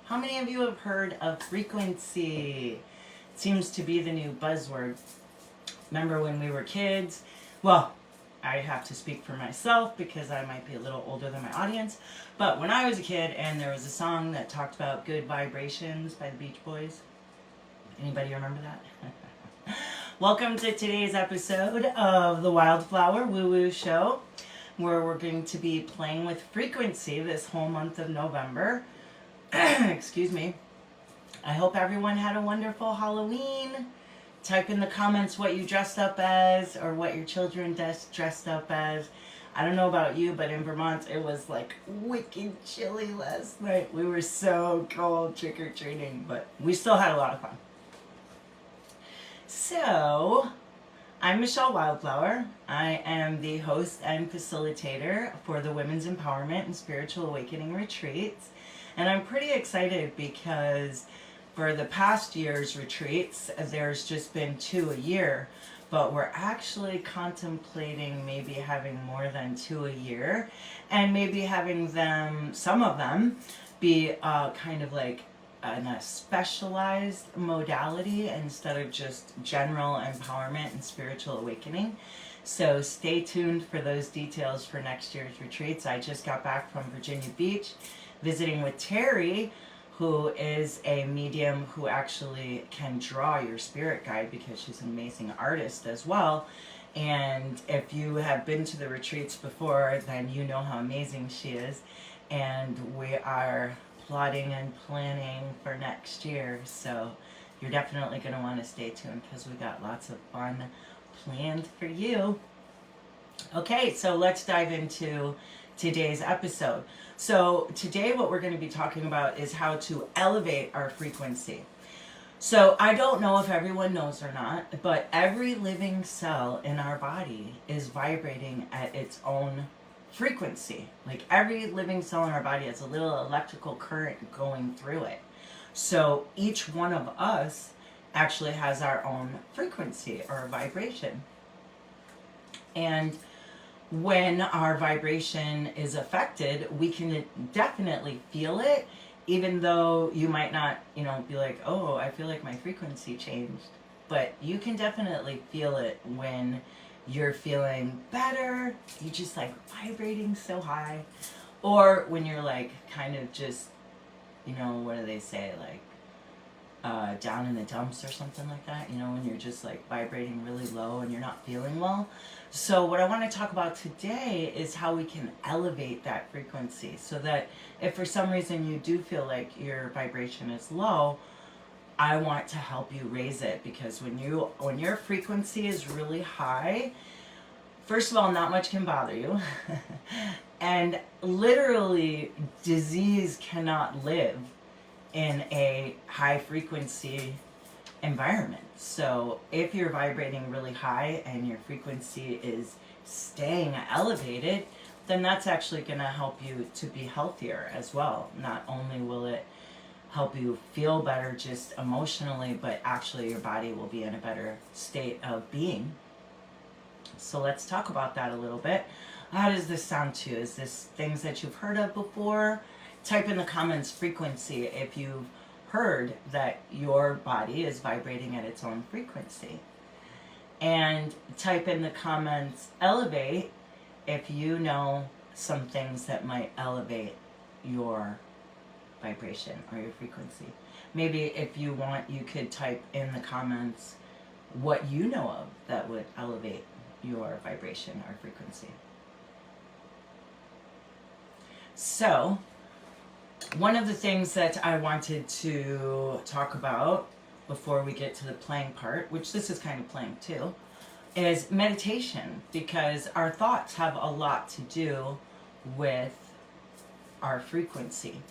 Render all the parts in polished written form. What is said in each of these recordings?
How many of you have heard of frequency? It seems to be the new buzzword. Remember when we were kids? Well, I have to speak for myself because I might be a little older than my audience. But when I was a kid and there was a song that talked about good vibrations by the Beach Boys. Anybody remember that? Welcome to today's episode of the Wildflower Woo Woo Show, where we're going to be playing with frequency this whole month of November. Excuse me. I hope everyone had a wonderful Halloween. Type in the comments what you dressed up as or what your children dressed up as. I don't know about you, but in Vermont it was like wicked chilly last night. We were so cold trick-or-treating, but we still had a lot of fun. So, I'm Michelle Wildflower. I am the host and facilitator for the Women's Empowerment and Spiritual Awakening Retreats. And I'm pretty excited because for the past year's retreats, there's just been 2 a year, but we're actually contemplating maybe having more than 2 a year, and maybe having them, some of them, be kind of like in a specialized modality instead of just general empowerment and spiritual awakening. So stay tuned for those details for next year's retreats. I just got back from Virginia Beach visiting with Terry, who is a medium who actually can draw your spirit guide because she's an amazing artist as well. And if you have been to the retreats before, then you know how amazing she is. And we are plotting and planning for next year, so you're definitely going to want to stay tuned because we got lots of fun planned for you. Okay, so let's dive into today's episode. So today what we're going to be talking about is how to elevate our frequency. So I don't know if everyone knows or not, but every living cell in our body is vibrating at its own frequency. Like every living cell in our body has a little electrical current going through it. So each one of us actually has our own frequency or vibration. And when our vibration is affected, we can definitely feel it, even though you might not, be like, oh, I feel like my frequency changed. But you can definitely feel it when you're feeling better, you're just like vibrating so high, or when you're like kind of just, what do they say, like down in the dumps or something like that, when you're just like vibrating really low and you're not feeling well. So what I want to talk about today is how we can elevate that frequency so that if for some reason you do feel like your vibration is low, I want to help you raise it, because when your frequency is really high, first of all, not much can bother you. And literally, disease cannot live in a high frequency environment. So if you're vibrating really high and your frequency is staying elevated, then that's actually going to help you to be healthier as well. Not only will it help you feel better just emotionally, but actually your body will be in a better state of being. So let's talk about that a little bit. How does this sound to you? Is this things that you've heard of before? Type in the comments frequency if you've heard that your body is vibrating at its own frequency. And type in the comments elevate if you know some things that might elevate your vibration or your frequency. Maybe if you want, you could type in the comments what you know of that would elevate your vibration or frequency. So, one of the things that I wanted to talk about before we get to the playing part, which this is kind of playing too, is meditation, because our thoughts have a lot to do with our frequency.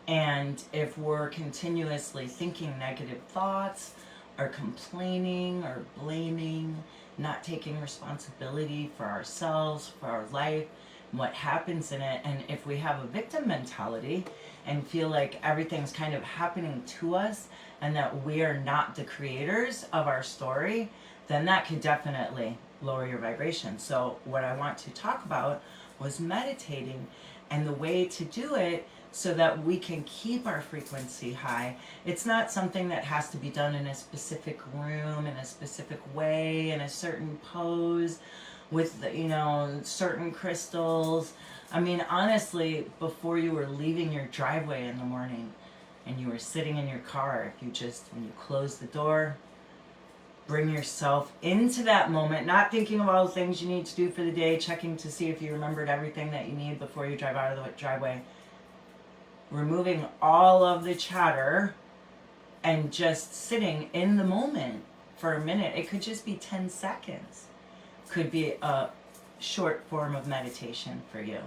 And if we're continuously thinking negative thoughts, or complaining, or blaming, not taking responsibility for ourselves, for our life, what happens in it, and if we have a victim mentality and feel like everything's kind of happening to us and that we are not the creators of our story, then that could definitely lower your vibration. So what I want to talk about was meditating and the way to do it so that we can keep our frequency high. It's not something that has to be done in a specific room, in a specific way, in a certain pose, with the, certain crystals. I mean, honestly, before you were leaving your driveway in the morning and you were sitting in your car, if you just, when you close the door, bring yourself into that moment, not thinking of all the things you need to do for the day, checking to see if you remembered everything that you need before you drive out of the driveway. Removing all of the chatter and just sitting in the moment for a minute. It could just be 10 seconds. Could be a short form of meditation for you.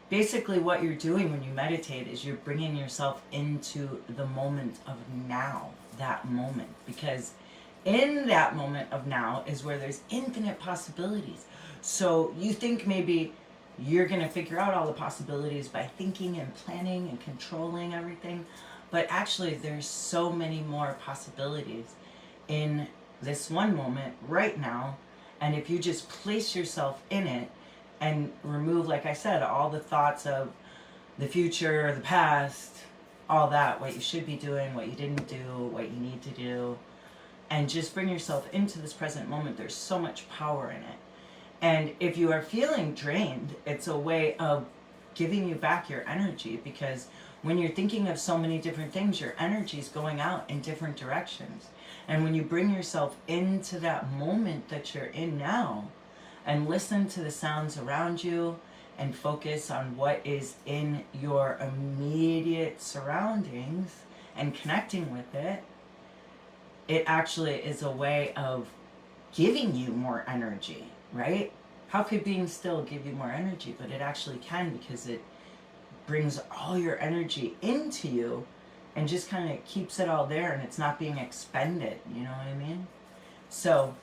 Basically, what you're doing when you meditate is you're bringing yourself into the moment of now, that moment. Because in that moment of now is where there's infinite possibilities. So you think maybe you're going to figure out all the possibilities by thinking and planning and controlling everything. But actually, there's so many more possibilities in this one moment right now. And if you just place yourself in it and remove, like I said, all the thoughts of the future, the past, all that, what you should be doing, what you didn't do, what you need to do, and just bring yourself into this present moment, there's so much power in it. And if you are feeling drained, it's a way of giving you back your energy, because when you're thinking of so many different things, your energy is going out in different directions. And when you bring yourself into that moment that you're in now and listen to the sounds around you and focus on what is in your immediate surroundings and connecting with it, it actually is a way of giving you more energy, right? How could being still give you more energy? But it actually can, because it brings all your energy into you and just kind of keeps it all there, and it's not being expended, you know what I mean? So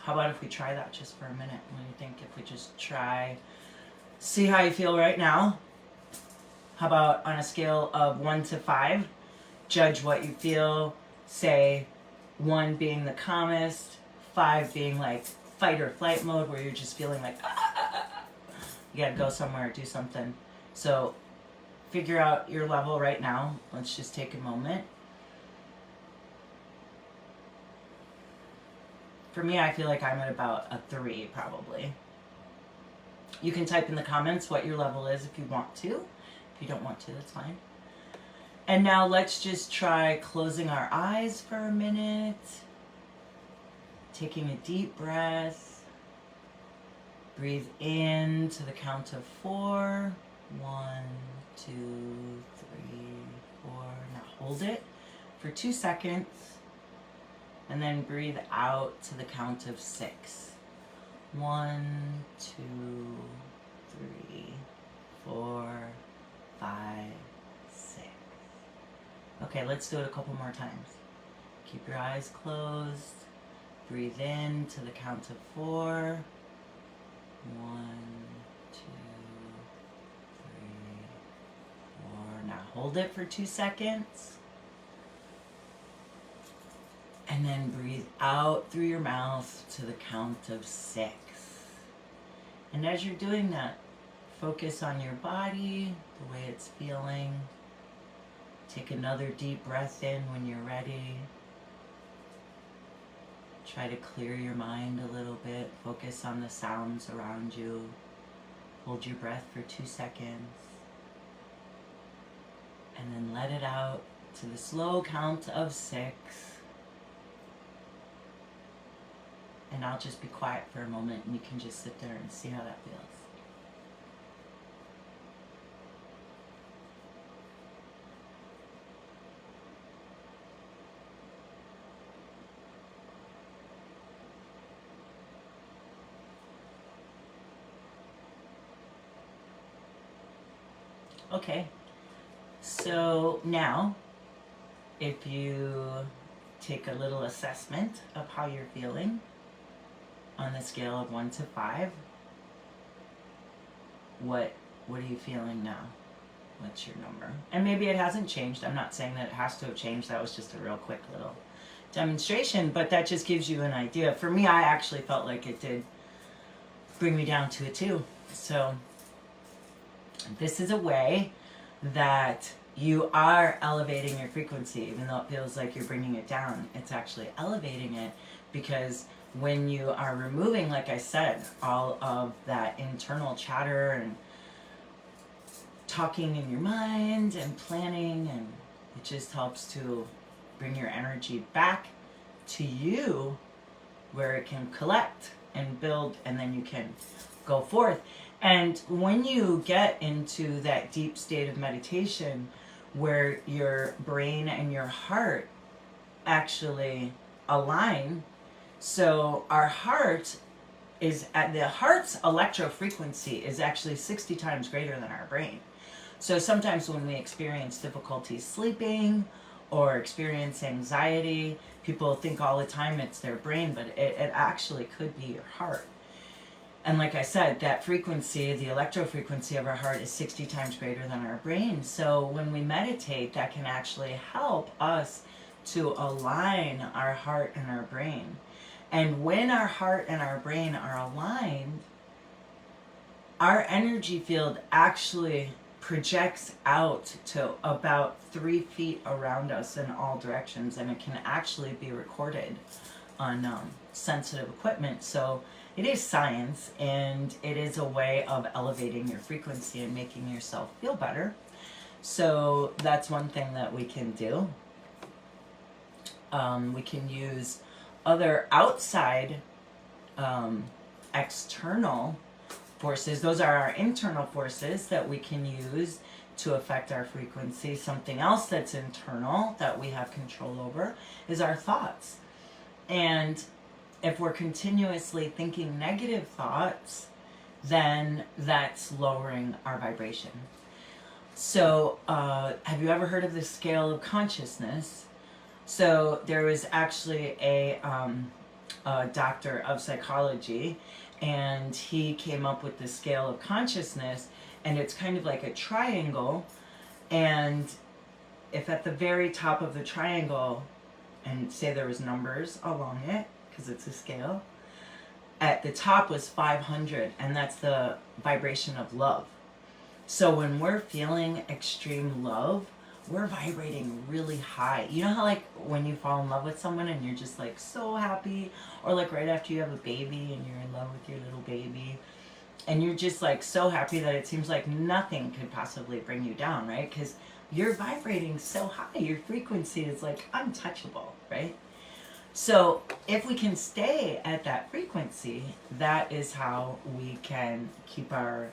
how about if we try that just for a minute? What do you think if we just try, see how you feel right now? How about on a scale of 1 to 5, judge what you feel, say 1 being the calmest, 5 being like fight or flight mode, where you're just feeling like, you gotta go somewhere, do something. So figure out your level right now. Let's just take a moment. For me, I feel like I'm at about a 3, probably. You can type in the comments what your level is if you want to. If you don't want to, that's fine. And now let's just try closing our eyes for a minute. Taking a deep breath. Breathe in to the count of 4. 1, 2, 3, 4. Now hold it for 2 seconds. And then breathe out to the count of 6. 1, 2, 3, 4, 5, 6. Okay, let's do it a couple more times. Keep your eyes closed. Breathe in to the count of 4. 1, 2, 3, 4. Now hold it for 2 seconds. And then breathe out through your mouth to the count of 6. And as you're doing that, focus on your body, the way it's feeling. Take another deep breath in when you're ready. Try to clear your mind a little bit. Focus on the sounds around you. Hold your breath for 2 seconds. And then let it out to the slow count of 6. And I'll just be quiet for a moment, and you can just sit there and see how that feels. Okay, so now if you take a little assessment of how you're feeling on the scale of 1 to 5, what are you feeling now? What's your number? And maybe it hasn't changed. I'm not saying that it has to have changed. That was just a real quick little demonstration, but that just gives you an idea. For me, I actually felt like it did bring me down to a 2. So this is a way that you are elevating your frequency, even though it feels like you're bringing it down. It's actually elevating it, because when you are removing, like I said, all of that internal chatter and talking in your mind and planning, and it just helps to bring your energy back to you, where it can collect and build, and then you can go forth. And when you get into that deep state of meditation where your brain and your heart actually align, so our heart is at the heart's electro frequency is actually 60 times greater than our brain. So sometimes when we experience difficulty sleeping or experience anxiety, people think all the time it's their brain, but it actually could be your heart. And like I said, that frequency, the electro frequency of our heart, is 60 times greater than our brain. So when we meditate, that can actually help us to align our heart and our brain. And when our heart and our brain are aligned, our energy field actually projects out to about 3 feet around us in all directions, and it can actually be recorded on sensitive equipment. So it is science, and it is a way of elevating your frequency and making yourself feel better. So that's one thing that we can do. We can use other outside external forces. Those are our internal forces that we can use to affect our frequency. Something else that's internal that we have control over is our thoughts. And if we're continuously thinking negative thoughts, then that's lowering our vibration. So have you ever heard of the scale of consciousness? So there was actually a doctor of psychology, and he came up with the scale of consciousness, and it's kind of like a triangle. And if at the very top of the triangle, and say there was numbers along it, because it's a scale, at the top was 500, and that's the vibration of love. So when we're feeling extreme love, we're vibrating really high. You know how like when you fall in love with someone and you're just like so happy, or like right after you have a baby and you're in love with your little baby, and you're just like so happy that it seems like nothing could possibly bring you down, right? Because you're vibrating so high, your frequency is like untouchable, right? So if we can stay at that frequency, that is how we can keep our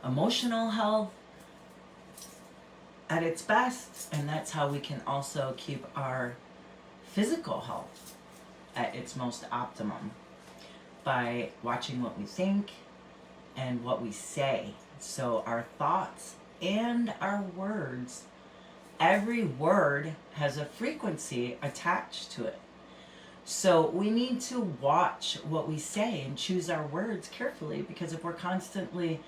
emotional health at its best, and that's how we can also keep our physical health at its most optimum, by watching what we think and what we say. So our thoughts and our words, every word has a frequency attached to it. So we need to watch what we say and choose our words carefully, because if we're constantly,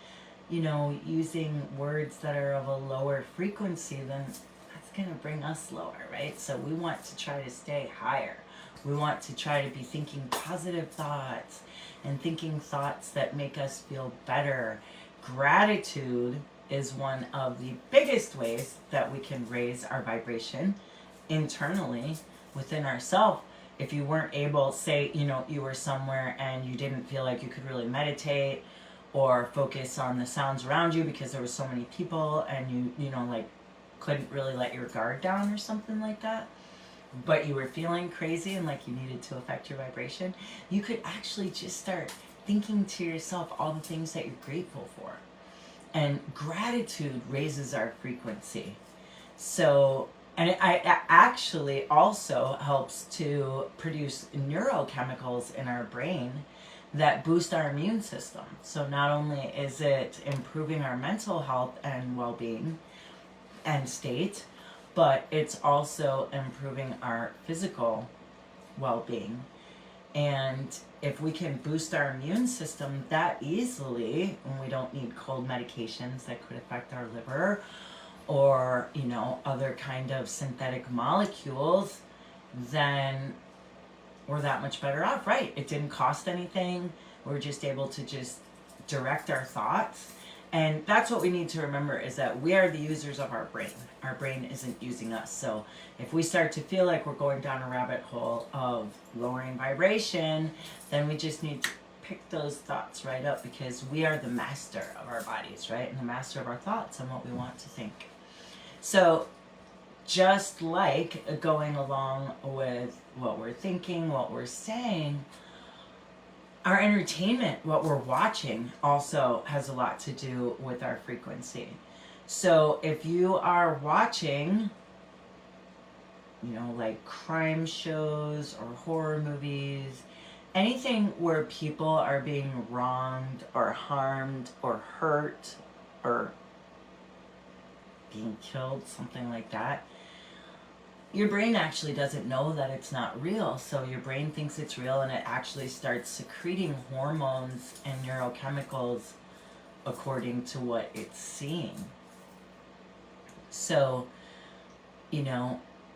using words that are of a lower frequency, then that's going to bring us lower, right? So we want to try to stay higher. We want to try to be thinking positive thoughts and thinking thoughts that make us feel better. Gratitude is one of the biggest ways that we can raise our vibration internally within ourselves. If you weren't able, say, you were somewhere and you didn't feel like you could really meditate or focus on the sounds around you because there was so many people, and you couldn't really let your guard down or something like that, but you were feeling crazy and like you needed to affect your vibration, you could actually just start thinking to yourself all the things that you're grateful for. And gratitude raises our frequency. So, and it actually also helps to produce neurochemicals in our brain that boost our immune system. So not only is it improving our mental health and well-being and state, but it's also improving our physical well-being. And if we can boost our immune system that easily, and we don't need cold medications that could affect our liver, or other kind of synthetic molecules, then we're that much better off, right? It didn't cost anything. We're just able to just direct our thoughts And that's what we need to remember, is that we are the users of our brain. Our brain isn't using us. So if we start to feel like we're going down a rabbit hole of lowering vibration, then we just need to pick those thoughts right up, because we are the master of our bodies, right? And the master of our thoughts and what we want to think. So just like going along with what we're thinking, what we're saying, our entertainment, what we're watching, also has a lot to do with our frequency. So if you are watching, like crime shows or horror movies, anything where people are being wronged or harmed or hurt or being killed, something like that, your brain actually doesn't know that it's not real. So your brain thinks it's real, and it actually starts secreting hormones and neurochemicals according to what it's seeing. So,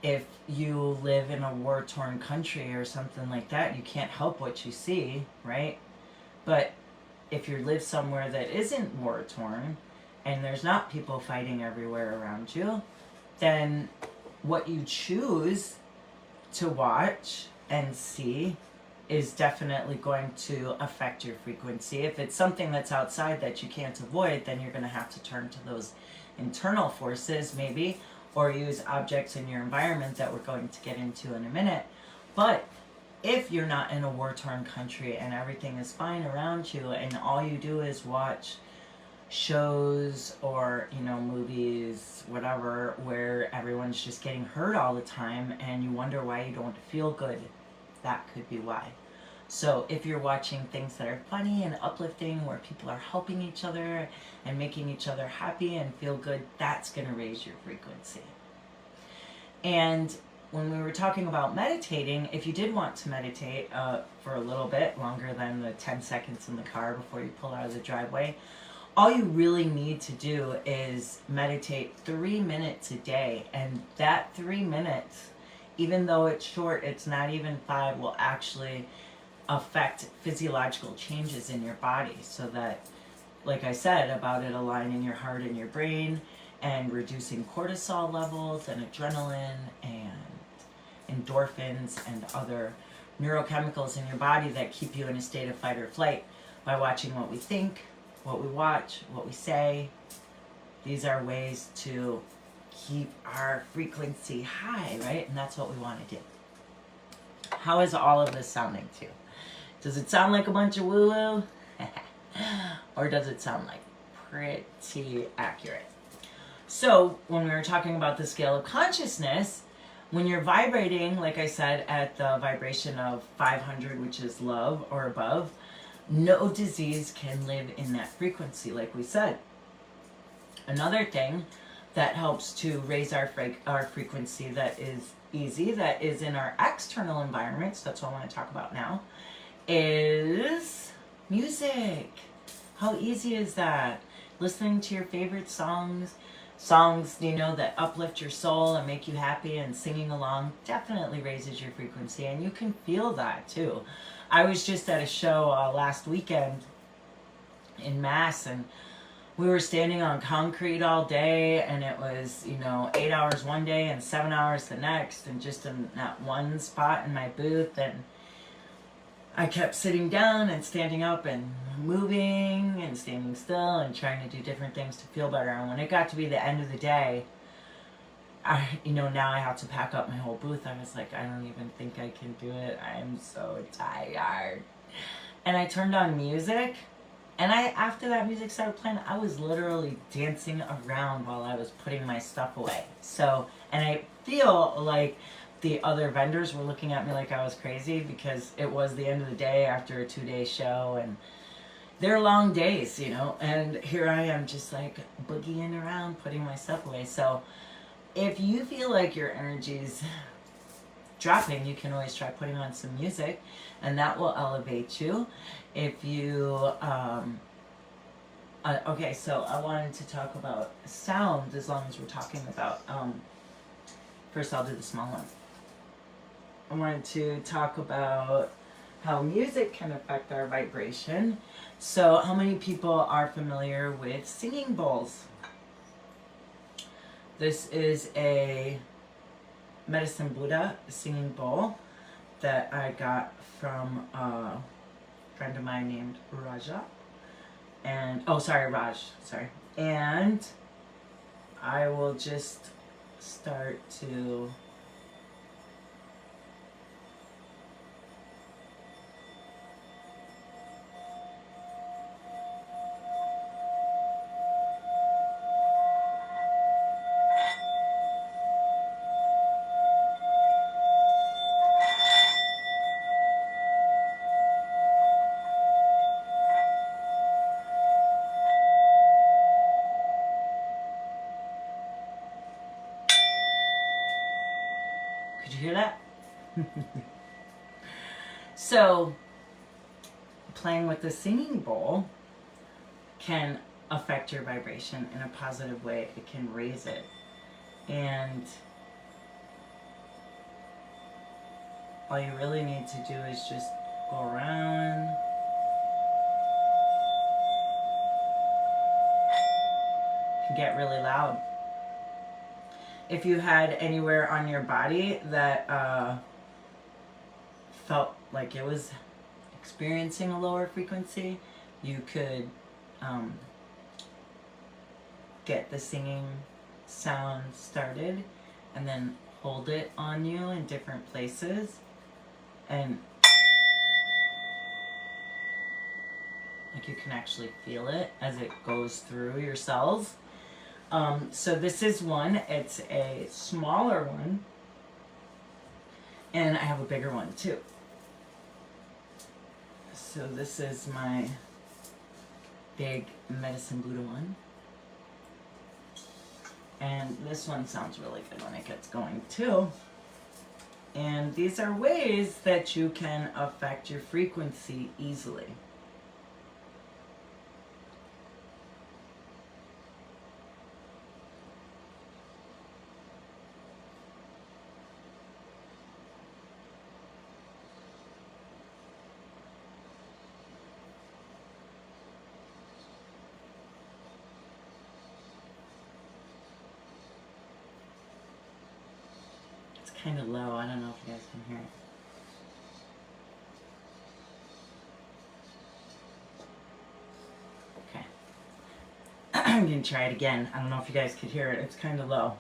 if you live in a war-torn country or something like that, you can't help what you see, right? But if you live somewhere that isn't war-torn and there's not people fighting everywhere around you, then what you choose to watch and see is definitely going to affect your frequency. If it's something that's outside that you can't avoid, then you're going to have to turn to those internal forces maybe, or use objects in your environment that we're going to get into in a minute. But if you're not in a war-torn country and everything is fine around you, and all you do is watch shows or movies, whatever, where everyone's just getting hurt all the time and you wonder why you don't feel good, that could be why. So if you're watching things that are funny and uplifting, where people are helping each other and making each other happy and feel good, that's going to raise your frequency. And when we were talking about meditating, if you did want to meditate for a little bit longer than the 10 seconds in the car before you pull out of the driveway, all you really need to do is meditate 3 minutes a day. And that 3 minutes, even though it's short, it's not even 5, will actually affect physiological changes in your body. So that, like I said, about it aligning your heart and your brain and reducing cortisol levels and adrenaline and endorphins and other neurochemicals in your body that keep you in a state of fight or flight by watching what we think, what we watch, what we say. These are ways to keep our frequency high, right? And that's what we want to do. How is all of this sounding to you? Does it sound like a bunch of woo-woo? Or does it sound like pretty accurate? So when we were talking about the scale of consciousness, when you're vibrating, like I said, at the vibration of 500, which is love or above, no disease can live in that frequency, like we said. Another thing that helps to raise our frequency that is easy, that is in our external environments, that's what I want to talk about now, is music. How easy is that? Listening to your favorite songs, that uplift your soul and make you happy, and singing along definitely raises your frequency, and you can feel that too. I was just at a show last weekend in Mass, and we were standing on concrete all day, and it was 8 hours one day and 7 hours the next, and just in that one spot in my booth. And I kept sitting down and standing up and moving and standing still and trying to do different things to feel better. And when it got to be the end of the day, now I have to pack up my whole booth. I was like, I don't even think I can do it. I'm so tired. And I turned on music, and after that music started playing, I was literally dancing around while I was putting my stuff away. So, and I feel like the other vendors were looking at me like I was crazy, because it was the end of the day after a 2-day show, and they're long days, and here I am just like boogieing around, putting my stuff away. So if you feel like your energy's dropping, you can always try putting on some music, and that will elevate you. If you, okay, so I wanted to talk about sound, as long as we're talking about, first I'll do the small one. I wanted to talk about how music can affect our vibration. So how many people are familiar with singing bowls? This is a Medicine Buddha singing bowl that I got from a friend of mine named Raja. And, oh, sorry, Raj, sorry. And I will just start to could you hear that? So, playing with the singing bowl can affect your vibration in a positive way. It can raise it. And all you really need to do is just go around. It can get really loud. If you had anywhere on your body that felt like it was experiencing a lower frequency, you could get the singing sound started and then hold it on you in different places, and like you can actually feel it as it goes through your cells. So this is one. It's a smaller one, and I have a bigger one too. So this is my big Medicine Buddha one. And this one sounds really good when it gets going too. And these are ways that you can affect your frequency easily. Kind of low. I don't know if you guys can hear it. Okay. I'm going to try it again. I don't know if you guys could hear it. It's kind of low.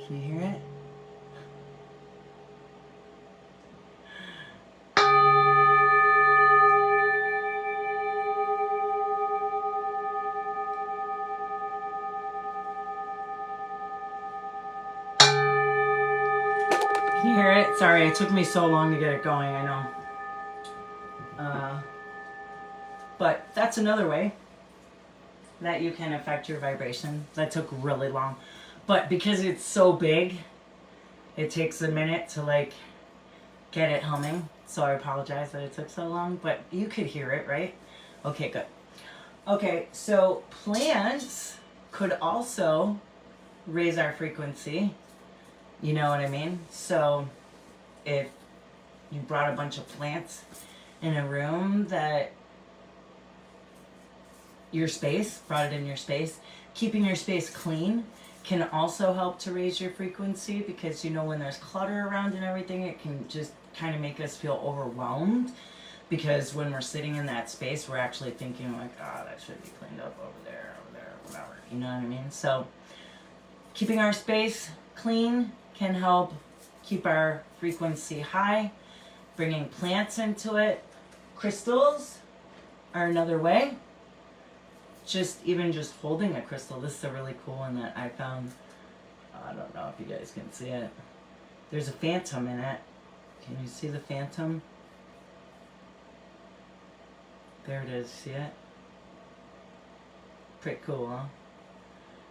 Can you hear it? Can you hear it? Sorry, it took me so long to get it going, I know. But that's another way that you can affect your vibration. That took really long. But because it's so big, it takes a minute to like get it humming. So I apologize that it took so long, but you could hear it, right? Okay, good. Okay, so plants could also raise our frequency. You know what I mean? So if you brought a bunch of plants in a room that brought it in your space. Keeping your space clean can also help to raise your frequency, because when there's clutter around and everything, it can just kind of make us feel overwhelmed, because when we're sitting in that space, we're actually thinking like, oh, that should be cleaned up over there, whatever. You know what I mean? So keeping our space clean can help keep our frequency high. Bringing plants into it. Crystals are another way. Just holding a crystal. This is a really cool one that I found. I don't know if you guys can see it. There's a phantom in it. Can you see the phantom? There it is. See it? Pretty cool, huh?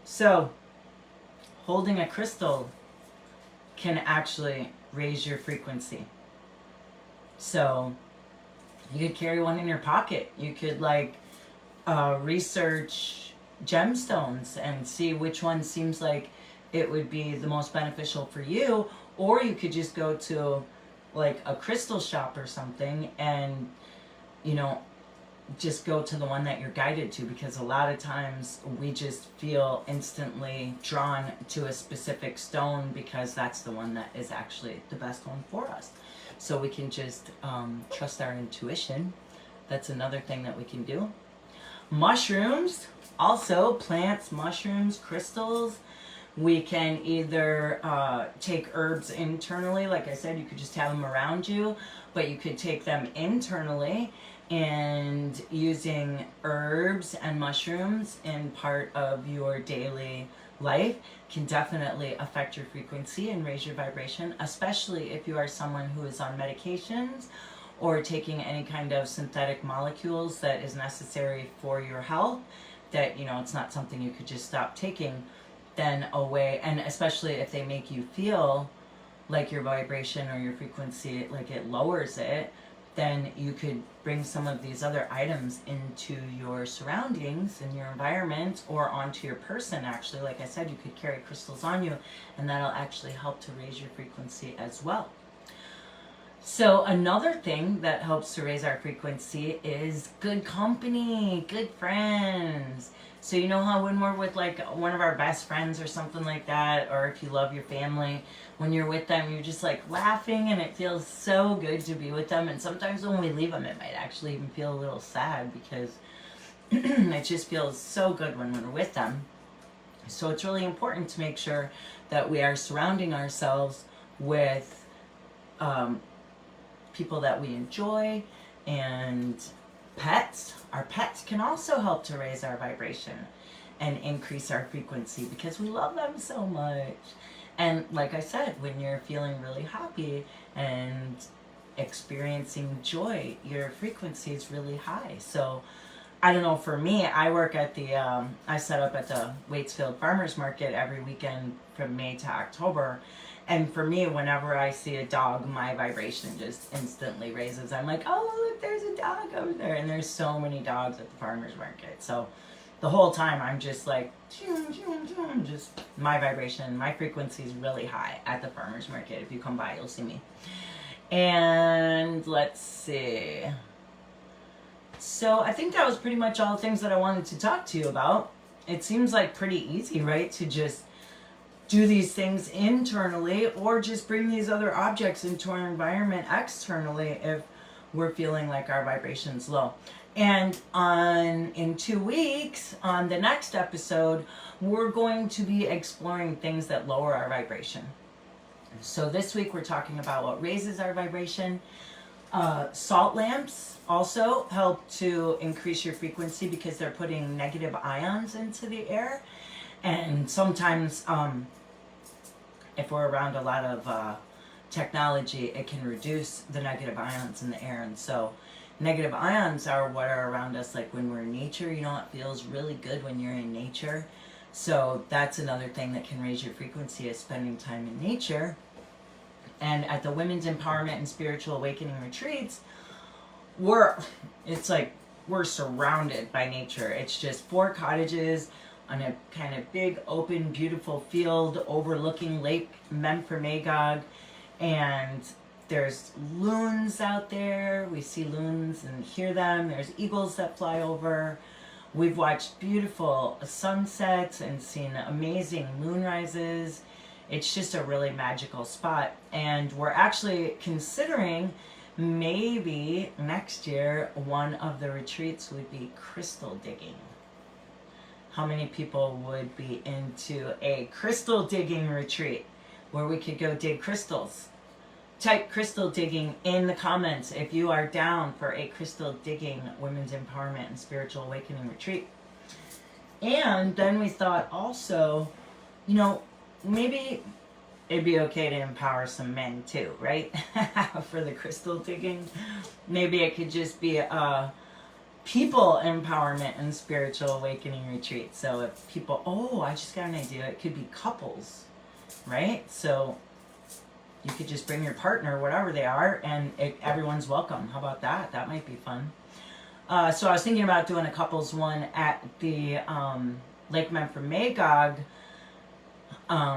So, holding a crystal can actually raise your frequency. So, you could carry one in your pocket. You could research gemstones and see which one seems like it would be the most beneficial for you. Or you could just go to a crystal shop or something and, just go to the one that you're guided to, because a lot of times we just feel instantly drawn to a specific stone because that's the one that is actually the best one for us. So we can just trust our intuition. That's another thing that we can do. Mushrooms, also plants, mushrooms, crystals. We can either take herbs internally. Like I said, you could just have them around you, but you could take them internally, and using herbs and mushrooms in part of your daily life can definitely affect your frequency and raise your vibration, especially if you are someone who is on medications or taking any kind of synthetic molecules that is necessary for your health, that it's not something you could just stop taking. Then away, and especially if they make you feel like your vibration or your frequency, like it lowers it, then you could bring some of these other items into your surroundings, in your environment, or onto your person. Actually, like I said, you could carry crystals on you, and that'll actually help to raise your frequency as well. So another thing that helps to raise our frequency is good company, good friends. So you know how when we're with one of our best friends or something like that, or if you love your family, when you're with them, you're just laughing, and it feels so good to be with them. And sometimes when we leave them, it might actually even feel a little sad, because it just feels so good when we're with them. So it's really important to make sure that we are surrounding ourselves with people that we enjoy, and pets. Our pets can also help to raise our vibration and increase our frequency, because we love them so much. And like I said, when you're feeling really happy and experiencing joy, your frequency is really high. So I don't know, for me, I work at I set up at the Waitsfield Farmers Market every weekend from May to October. And for me, whenever I see a dog, my vibration just instantly raises. I'm like, oh, look, there's a dog over there. And there's so many dogs at the farmer's market. So the whole time I'm just just my vibration, my frequency is really high at the farmer's market. If you come by, you'll see me. And let's see. So I think that was pretty much all the things that I wanted to talk to you about. It seems like pretty easy, right? To just do these things internally, or just bring these other objects into our environment externally if we're feeling like our vibration's low. And in 2 weeks, on the next episode, we're going to be exploring things that lower our vibration. So this week we're talking about what raises our vibration. Salt lamps also help to increase your frequency, because they're putting negative ions into the air. And sometimes if we're around a lot of technology, it can reduce the negative ions in the air. And so negative ions are what are around us, like when we're in nature. It feels really good when you're in nature. So that's another thing that can raise your frequency, is spending time in nature. And at the Women's Empowerment and Spiritual Awakening Retreats, we're surrounded by nature. It's just 4 cottages on a kind of big, open, beautiful field overlooking Lake Memphremagog. And There's loons out there. We see loons and hear them. There's eagles that fly over. We've watched beautiful sunsets and seen amazing moonrises. It's just a really magical spot. And we're actually considering maybe next year one of the retreats would be crystal digging. How many people would be into a crystal digging retreat where we could go dig crystals? Type crystal digging in the comments if you are down for a crystal digging women's empowerment and spiritual awakening retreat. And then we thought also, you know, maybe it'd be okay to empower some men too, right? For the crystal digging. Maybe it could just be a people empowerment and spiritual awakening retreat. So if people, oh, I just got an idea. It could be couples, right? So you could just bring your partner, whatever they are, and everyone's welcome. How about that? That might be fun. So I was thinking about doing a couples one at the Lake Memphremagog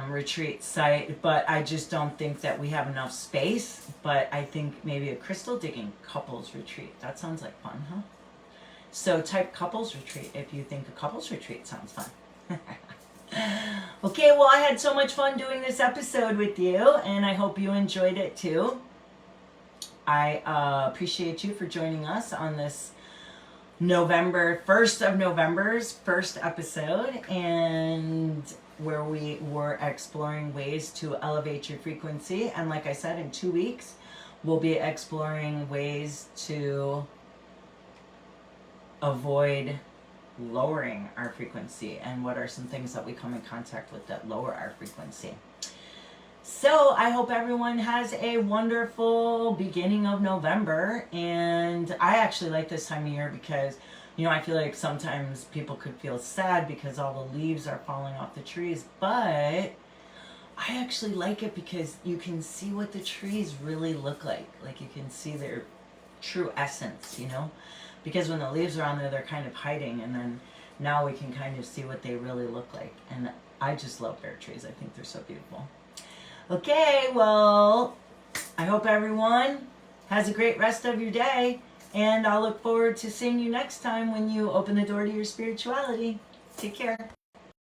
retreat site, but I just don't think that we have enough space. But I think maybe a crystal digging couples retreat. That sounds like fun, huh? So type couples retreat if you think a couples retreat sounds fun. Okay, well, I had so much fun doing this episode with you, and I hope you enjoyed it too. I appreciate you for joining us on this first of November's first episode, and where we were exploring ways to elevate your frequency. And like I said, in 2 weeks, we'll be exploring ways to avoid lowering our frequency, and what are some things that we come in contact with that lower our frequency. So I hope everyone has a wonderful beginning of November, and I actually like this time of year because, you know, I feel like sometimes people could feel sad because all the leaves are falling off the trees, but I actually like it because you can see what the trees really look like you can see their true essence, you know. Because when the leaves are on there, they're kind of hiding, and then now we can kind of see what they really look like. And I just love bare trees. I think they're so beautiful. Okay, well, I hope everyone has a great rest of your day, and I'll look forward to seeing you next time when you open the door to your spirituality. Take care.